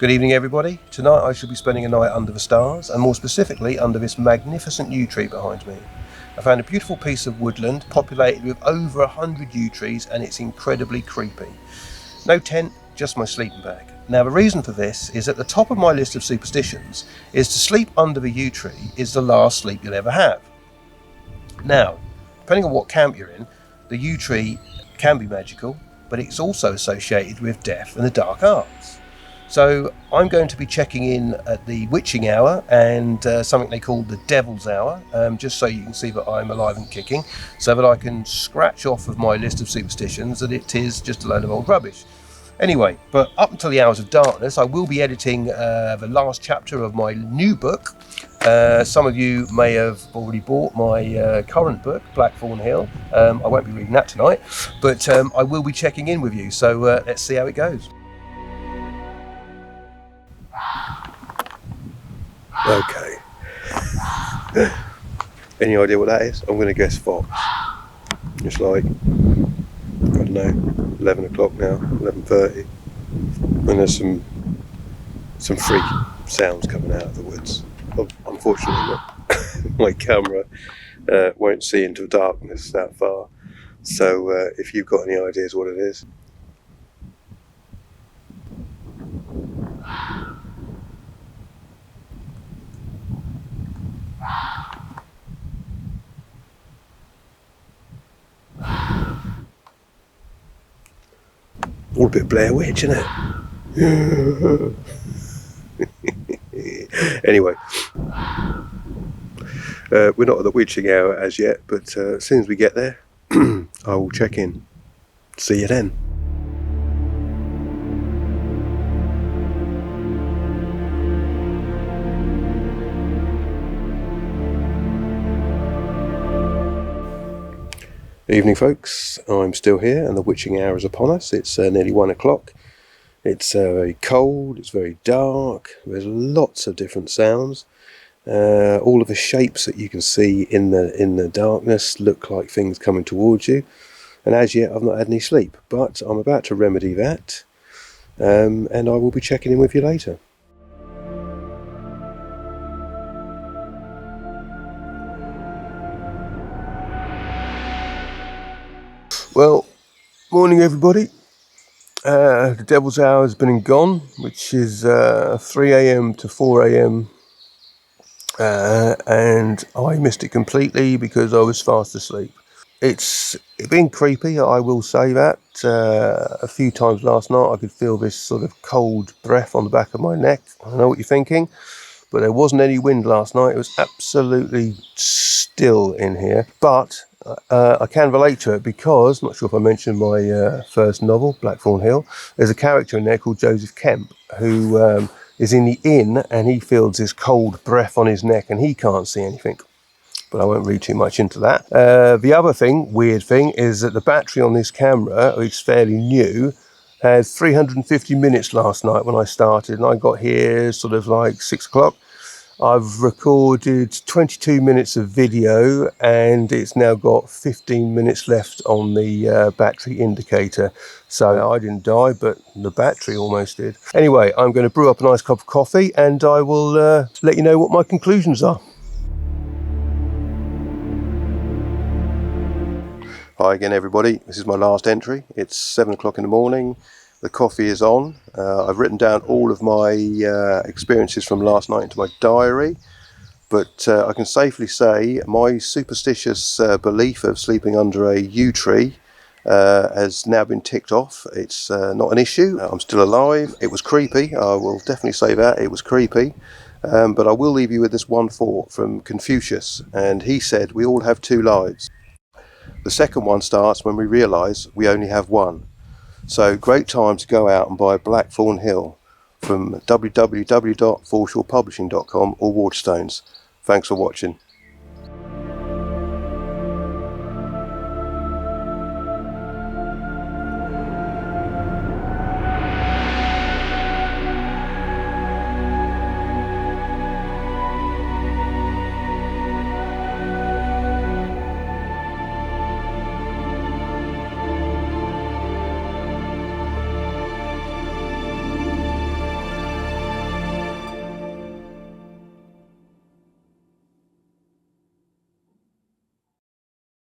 Good evening everybody. Tonight I shall be spending a night under the stars, and more specifically under this magnificent yew tree behind me. I found a beautiful piece of woodland populated with over 100 yew trees, and it's incredibly creepy. No tent, just my sleeping bag. Now the reason for this is at the top of my list of superstitions is to sleep under the yew tree is the last sleep you'll ever have. Now, depending on what camp you're in, the yew tree can be magical, but it's also associated with death and the dark arts. So I'm going to be checking in at the witching hour and something they call the devil's hour, just so you can see that I'm alive and kicking, so that I can scratch off of my list of superstitions that it is just a load of old rubbish. Anyway, but up until the hours of darkness, I will be editing the last chapter of my new book. Some of you may have already bought my current book, Blackthorn Hill. I won't be reading that tonight, but I will be checking in with you, so let's see how it goes. Okay. Any idea what that is? I'm going to guess fox. It's like, I don't know, 11 o'clock now, 11:30. And there's some freak sounds coming out of the woods. Unfortunately, my camera won't see into darkness that far. So if you've got any ideas what it is. All a bit Blair Witch, isn't it? Anyway, we're not at the witching hour as yet, but as soon as we get there, I will check in. See you then. Evening folks, I'm still here and the witching hour is upon us. It's nearly 1 o'clock. It's very cold, it's very dark, there's lots of different sounds. All of the shapes that you can see in the darkness look like things coming towards you. And as yet I've not had any sleep, but I'm about to remedy that, and I will be checking in with you later. Well, morning everybody. The devil's hour has been and gone, which is 3 a.m. to 4 a.m. And I missed it completely because I was fast asleep. It's been creepy, I will say that. A few times last night I could feel this sort of cold breath on the back of my neck. I know what you're thinking, but there wasn't any wind last night. It was absolutely still in here. But I can relate to it because, not sure if I mentioned my first novel, Blackthorn Hill, there's a character in there called Joseph Kemp who is in the inn and he feels this cold breath on his neck and he can't see anything. But I won't read too much into that. The other weird thing, is that the battery on this camera, which is fairly new, had 350 minutes last night when I started, and I got here sort of like 6 o'clock. I've recorded 22 minutes of video and it's now got 15 minutes left on the battery indicator. So I didn't die, but the battery almost did. Anyway, I'm going to brew up a nice cup of coffee and I will let you know what my conclusions are. Hi again everybody, this is my last entry. It's 7 o'clock in the morning. The coffee is on. I've written down all of my experiences from last night into my diary, but I can safely say my superstitious belief of sleeping under a yew tree has now been ticked off. It's not an issue. I'm still alive. It was creepy, I will definitely say that. It was creepy, but I will leave you with this one thought from Confucius, and he said we all have 2 lives. The second one starts when we realise we only have one. So great time to go out and buy Blackthorn Hill from www.forshawpublishing.com or Waterstones. Thanks for watching.